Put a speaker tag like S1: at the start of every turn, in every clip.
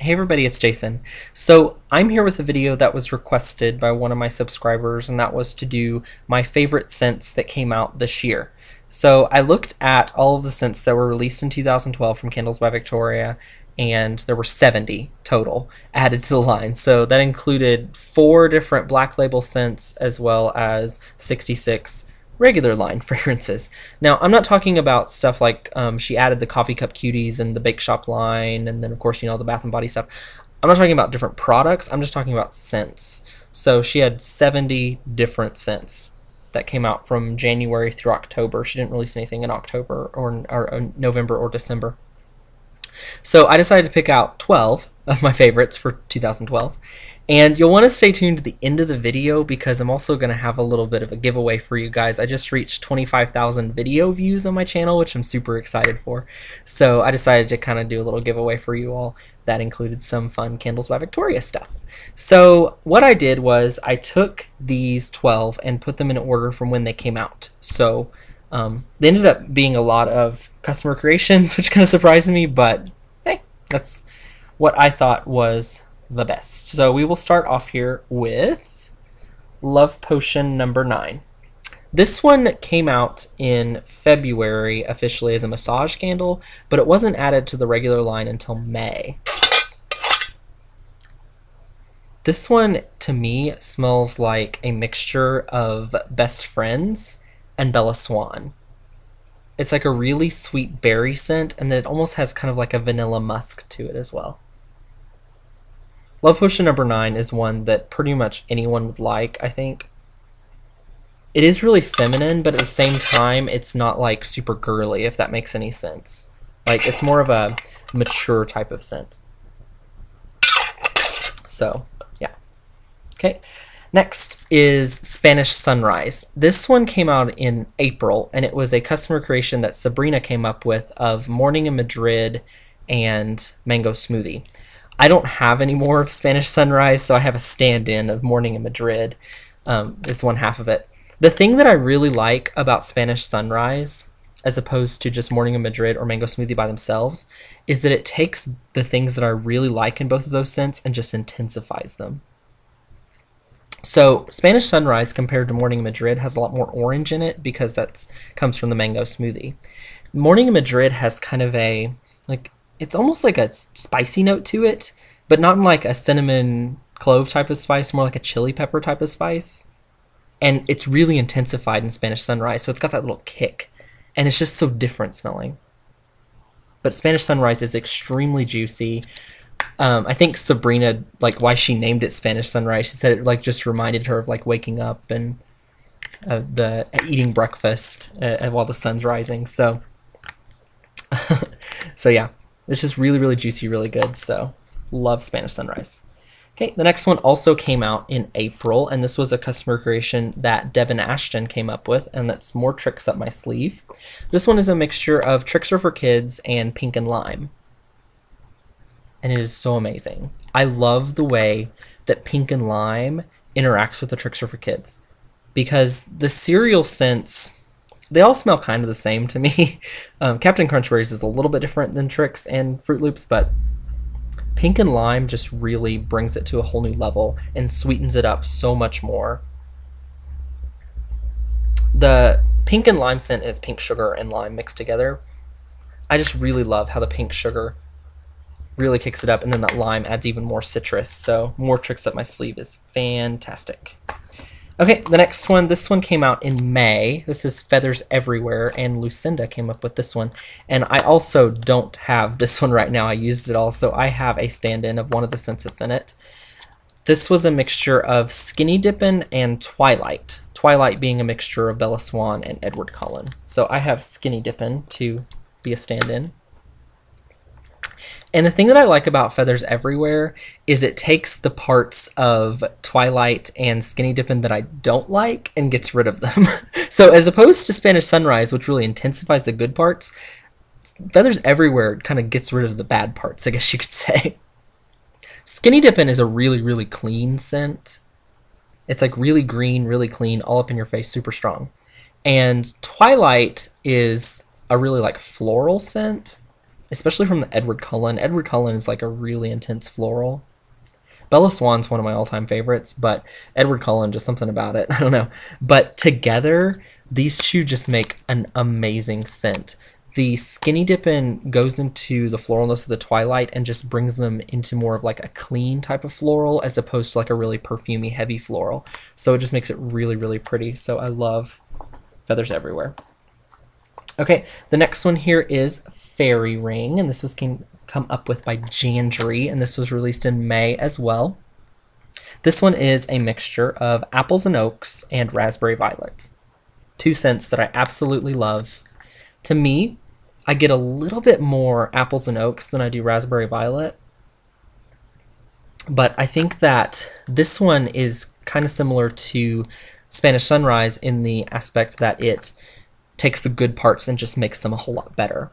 S1: Hey everybody, it's Jason. So I'm here with a video that was requested by one of my subscribers, and that was to do my favorite scents that came out this year. So I looked at all of the scents that were released in 2012 from Candles by Victoria, and there were 70 total added to the line. So that included 4 different black label scents as well as 66 regular line fragrances. Now, I'm not talking about stuff like she added the Coffee Cup Cuties and the Bake Shop line, and then of course, you know, the Bath and Body stuff. I'm not talking about different products, I'm just talking about scents. So she had 70 different scents that came out from January through October. She didn't release anything in October or November or December. So I decided to pick out 12 of my favorites for 2012. And you'll want to stay tuned to the end of the video because I'm also going to have a little bit of a giveaway for you guys. I just reached 25,000 video views on my channel, which I'm super excited for. So I decided to kind of do a little giveaway for you all. That included some fun Candles by Victoria stuff. So what I did was I took these 12 and put them in order from when they came out. So they ended up being a lot of customer creations, which kind of surprised me, but hey, that's what I thought was the best. So we will start off here with Love Potion number 9. This one came out in February officially as a massage candle, but it wasn't added to the regular line until May. This one, to me, smells like a mixture of Best Friends and Bella Swan. It's like a really sweet berry scent, and then it almost has kind of like a vanilla musk to it as well. Love Potion number 9 is one that pretty much anyone would like, I think. It is really feminine, but at the same time, it's not like super girly, if that makes any sense. Like, it's more of a mature type of scent. So, yeah. Okay. Next is Spanish Sunrise. This one came out in April, and it was a customer creation that Sabrina came up with of Morning in Madrid and Mango Smoothie. I don't have any more of Spanish Sunrise, so I have a stand-in of Morning in Madrid. Is one half of it. The thing that I really like about Spanish Sunrise, as opposed to just Morning in Madrid or Mango Smoothie by themselves, is that it takes the things that I really like in both of those scents and just intensifies them. So Spanish Sunrise compared to Morning in Madrid has a lot more orange in it because that comes from the Mango Smoothie. Morning in Madrid has kind of a, like, it's almost like a spicy note to it, but not in like a cinnamon clove type of spice, more like a chili pepper type of spice. And it's really intensified in Spanish Sunrise, so it's got that little kick. And it's just so different smelling. But Spanish Sunrise is extremely juicy. I think Sabrina, like, why she named it Spanish Sunrise, she said it like just reminded her of like waking up and eating breakfast while the sun's rising. So, so yeah. It's just really, really juicy, really good, so love Spanish Sunrise. Okay, the next one also came out in April, and this was a customer creation that Devin Ashton came up with, and that's more Tricks Up My Sleeve. This one is a mixture of Trix Are For Kids and Pink and Lime, and it is so amazing. I love the way that Pink and Lime interacts with the Trix Are For Kids, because the cereal scents, they all smell kind of the same to me. Captain Crunchberries is a little bit different than Trix and Fruit Loops, but Pink and Lime just really brings it to a whole new level and sweetens it up so much more. The Pink and Lime scent is pink sugar and lime mixed together. I just really love how the pink sugar really kicks it up, and then that lime adds even more citrus, so more Tricks Up My Sleeve is fantastic. Okay, the next one, this one came out in May. This is Feathers Everywhere, and Lucinda came up with this one. And I also don't have this one right now. I used it all, so I have a stand-in of one of the scents that's in it. This was a mixture of Skinny Dippin' and Twilight. Twilight being a mixture of Bella Swan and Edward Cullen. So I have Skinny Dippin' to be a stand-in. And the thing that I like about Feathers Everywhere is it takes the parts of Twilight and Skinny Dippin' that I don't like and gets rid of them. So as opposed to Spanish Sunrise, which really intensifies the good parts, Feathers Everywhere kind of gets rid of the bad parts, I guess you could say. Skinny Dippin' is a really, really clean scent. It's like really green, really clean, all up in your face, super strong. And Twilight is a really like floral scent. especially from the Edward Cullen. Edward Cullen is like a really intense floral. Bella Swan's one of my all-time favorites, but Edward Cullen, just something about it. I don't know. But together, these two just make an amazing scent. The Skinny Dippin' goes into the floralness of the Twilight and just brings them into more of like a clean type of floral as opposed to like a really perfumey, heavy floral. So it just makes it really, really pretty. So I love Feathers Everywhere. Okay, the next one here is Faerie Ring, and this was come up with by Jandry, and this was released in May as well. This one is a mixture of Apples and Oaks and Raspberry Violet. Two scents that I absolutely love. To me, I get a little bit more Apples and Oaks than I do Raspberry Violet, but I think that this one is kind of similar to Spanish Sunrise in the aspect that it takes the good parts and just makes them a whole lot better.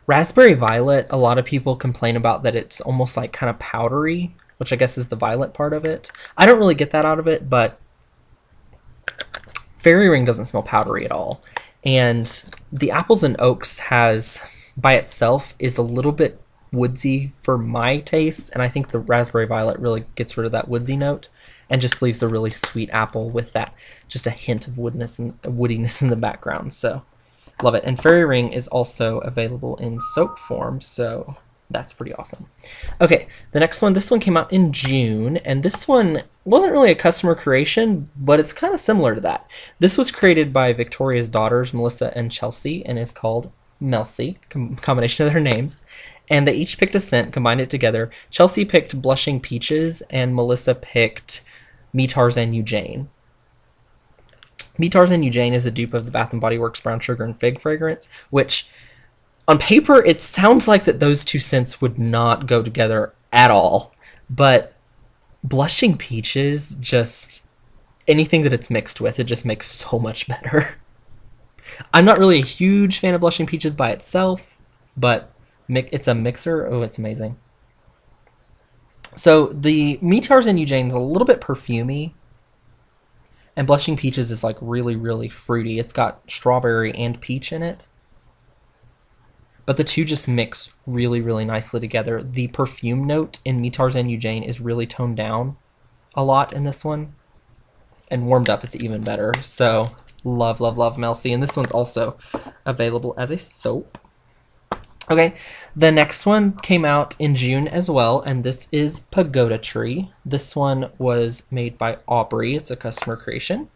S1: Raspberry Violet, a lot of people complain about that it's almost like kind of powdery, which I guess is the violet part of it. I don't really get that out of it, but Faerie Ring doesn't smell powdery at all. And the Apples and Oaks has, by itself, is a little bit woodsy for my taste, and I think the Raspberry Violet really gets rid of that woodsy note and just leaves a really sweet apple with that, just a hint of woodiness in the background. So love it. And Faerie Ring is also available in soap form, so that's pretty awesome. Okay, the next one, this one came out in June, and this one wasn't really a customer creation, but it's kind of similar to that. This was created by Victoria's daughters, Melissa and Chelsea, and is called Melsea, combination of their names. And they each picked a scent, combined it together. Chelsea picked Blushing Peaches, and Melissa picked Me Tarzan Eugene. Me Tarzan Eugene is a dupe of the Bath & Body Works Brown Sugar and Fig fragrance, which on paper, it sounds like that those two scents would not go together at all. But Blushing Peaches, just anything that it's mixed with, it just makes so much better. I'm not really a huge fan of Blushing Peaches by itself, but it's a mixer. Oh, it's amazing. So the Me Tarzan Eugene is a little bit perfumey, and Blushing Peaches is like really, really fruity. It's got strawberry and peach in it. But the two just mix really, really nicely together. The perfume note in Me Tarzan Eugene is really toned down a lot in this one. And warmed up, it's even better. So, love, love, love Melsea. And this one's also available as a soap. Okay, the next one came out in June as well, and this is Pagoda Tree. This one was made by Aubrey. It's a customer creation.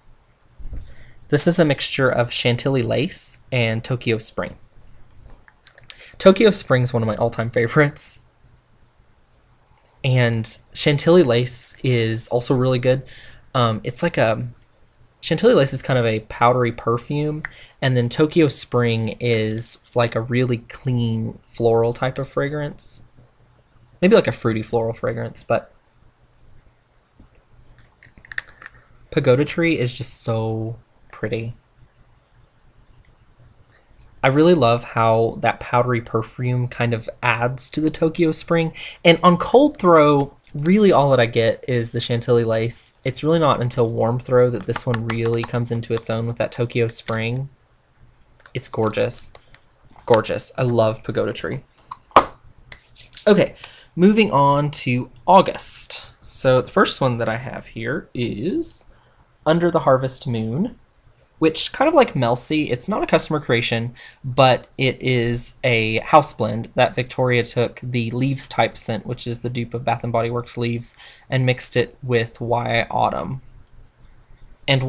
S1: This is a mixture of Chantilly Lace and Tokyo Spring. Tokyo Spring is one of my all-time favorites. And Chantilly Lace is also really good. It's like a... Chantilly Lace is kind of a powdery perfume, and then Tokyo Spring is like a really clean floral type of fragrance. Maybe like a fruity floral fragrance, but Pagoda Tree is just so pretty. I really love how that powdery perfume kind of adds to the Tokyo Spring, and on cold throw, really all that I get is the Chantilly Lace. It's really not until warm throw that this one really comes into its own with that Tokyo Spring. It's gorgeous. Gorgeous. I love Pagoda Tree. Okay, moving on to August. So the first one that I have here is Under the Harvest Moon, which, kind of like Melsea, it's not a customer creation, but it is a house blend that Victoria took the Leaves type scent, which is the dupe of Bath & Body Works Leaves, and mixed it with Why Autumn. And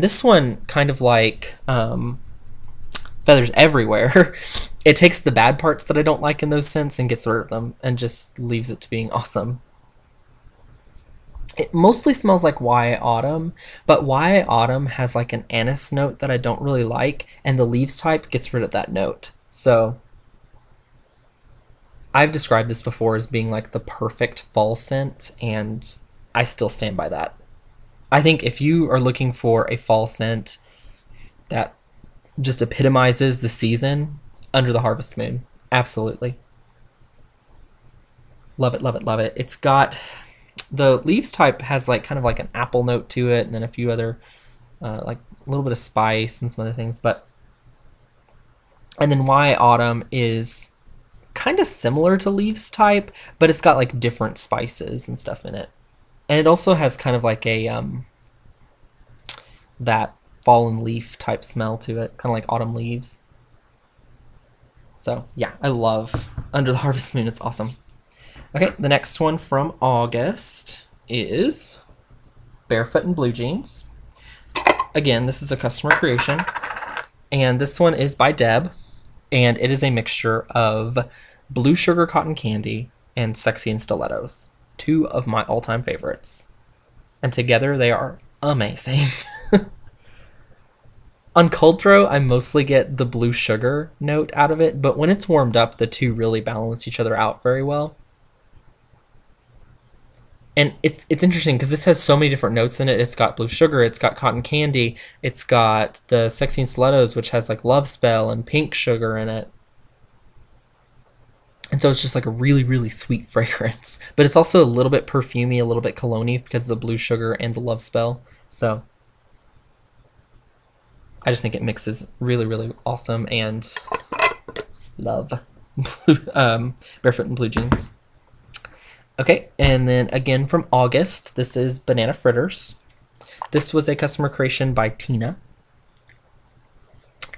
S1: this one, kind of like Feathers Everywhere, it takes the bad parts that I don't like in those scents and gets rid of them, and just leaves it to being awesome. It mostly smells like Why Autumn, but Why Autumn has like an anise note that I don't really like, and the Leaves type gets rid of that note. So I've described this before as being like the perfect fall scent, and I still stand by that. I think if you are looking for a fall scent that just epitomizes the season, Under the Harvest Moon. Absolutely. Love it, love it, love it. It's got... The Leaves type has like kind of like an apple note to it, and then a few other, like a little bit of spice and some other things. And then Why Autumn is kind of similar to Leaves type, but it's got like different spices and stuff in it. And it also has kind of like a that fallen leaf type smell to it, kind of like autumn leaves. So yeah, I love Under the Harvest Moon. It's awesome. Okay, the next one from August is Barefoot and Blue Jeans. Again, this is a customer creation, and this one is by Deb, and it is a mixture of Blue Sugar Cotton Candy and Sexy and Stilettos, two of my all-time favorites. And together they are amazing. On cold throw, I mostly get the blue sugar note out of it, but when it's warmed up, the two really balance each other out very well. And it's interesting because this has so many different notes in it. It's got blue sugar, it's got cotton candy, it's got the Sexy and Stilettos, which has like love spell and pink sugar in it. And so it's just like a really, really sweet fragrance. But it's also a little bit perfumey, a little bit cologne-y because of the blue sugar and the love spell. So I just think it mixes really, really awesome, and love Barefoot and Blue Jeans. Okay, and then again from August, this is Banana Fritters. This was a customer creation by Tina.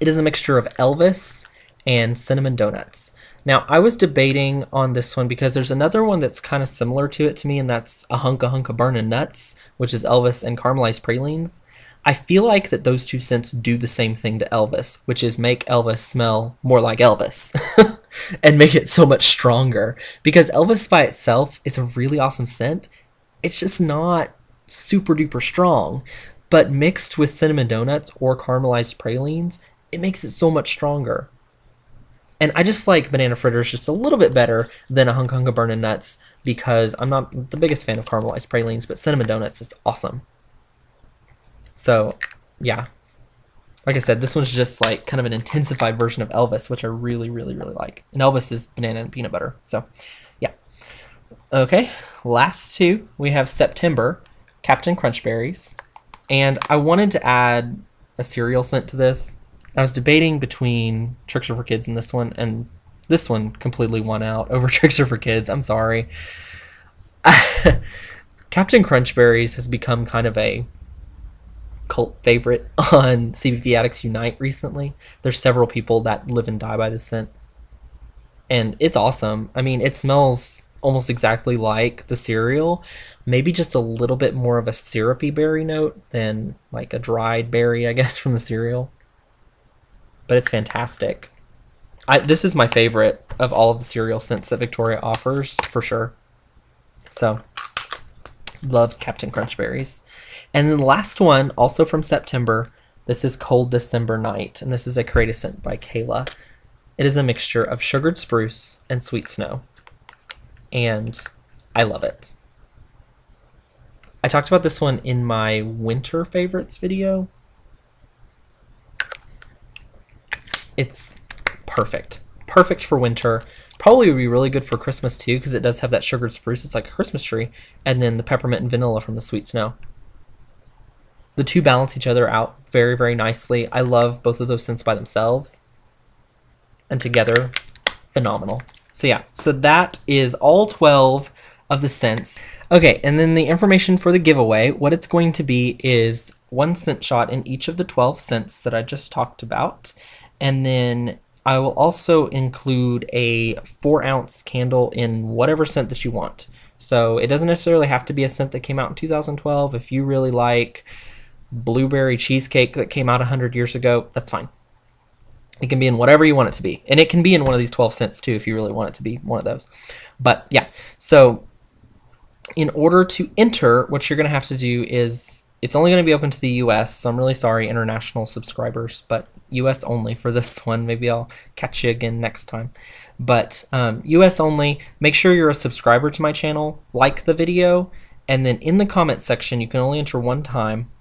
S1: It is a mixture of Elvis and cinnamon donuts. Now, I was debating on this one because there's another one that's kind of similar to it to me, and that's a Hunka Burnin' Nuts, which is Elvis and caramelized pralines. I feel like that those two scents do the same thing to Elvis, which is make Elvis smell more like Elvis and make it so much stronger. Because Elvis by itself is a really awesome scent. It's just not super duper strong, but mixed with cinnamon donuts or caramelized pralines, it makes it so much stronger. And I just like Banana Fritters just a little bit better than a Hunka Burnin' Nuts because I'm not the biggest fan of caramelized pralines, but cinnamon donuts is awesome. So, yeah. Like I said, this one's just like kind of an intensified version of Elvis, which I really, really, really like. And Elvis is banana and peanut butter. So, yeah. Okay, last two. We have September, Captain Crunch Berries. And I wanted to add a cereal scent to this. I was debating between Trix Are For Kids and this one completely won out over Trix Are For Kids. I'm sorry. Captain Crunch Berries has become kind of a cult favorite on CBV Addicts Unite recently. There's several people that live and die by this scent. And it's awesome. I mean, it smells almost exactly like the cereal. Maybe just a little bit more of a syrupy berry note than like a dried berry, I guess, from the cereal. But it's fantastic. This is my favorite of all of the cereal scents that Victoria offers, for sure. So, love Captain Crunch Berries. And then the last one, also from September, this is Cold December Night, and this is a Create a Scent by Kayla. It is a mixture of sugared spruce and sweet snow, and I love it. I talked about this one in my winter favorites video. It's perfect. Perfect for winter. Probably would be really good for Christmas too, because it does have that sugared spruce. It's like a Christmas tree. And then the peppermint and vanilla from the sweet snow. The two balance each other out very, very nicely. I love both of those scents by themselves. And together, phenomenal. So yeah, so that is all 12 of the scents. Okay, and then the information for the giveaway, what it's going to be is 1 scent shot in each of the 12 scents that I just talked about. And then I will also include a 4-ounce candle in whatever scent that you want. So it doesn't necessarily have to be a scent that came out in 2012. If you really like blueberry cheesecake that came out 100 years ago, that's fine. It can be in whatever you want it to be. And it can be in one of these 12 scents too if you really want it to be one of those. But yeah, so in order to enter, what you're going to have to do is, it's only going to be open to the US, so I'm really sorry, international subscribers, but US only for this one. Maybe I'll catch you again next time. But US only. Make sure you're a subscriber to my channel, like the video, and then in the comment section, you can only enter 1 time.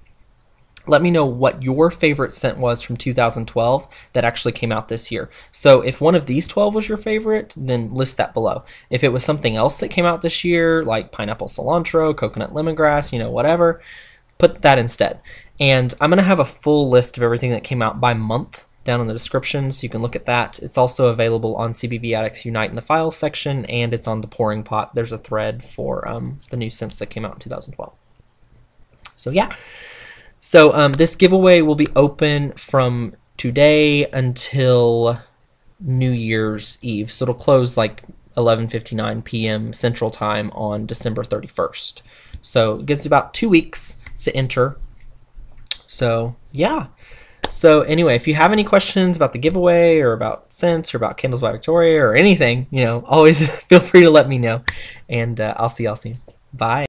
S1: Let me know what your favorite scent was from 2012 that actually came out this year. So if one of these 12 was your favorite, then list that below. If it was something else that came out this year, like pineapple cilantro, coconut lemongrass, you know, whatever, put that instead. And I'm going to have a full list of everything that came out by month down in the description, so you can look at that. It's also available on CBV Addicts Unite in the Files section, and it's on the Pouring Pot. There's a thread for the new scents that came out in 2012. So yeah. So this giveaway will be open from today until New Year's Eve. So it'll close like 11:59 p.m. Central Time on December 31st. So it gives you about 2 weeks to enter. So yeah. So anyway, if you have any questions about the giveaway or about scents or about Candles by Victoria or anything, always feel free to let me know. And I'll see y'all soon. Bye.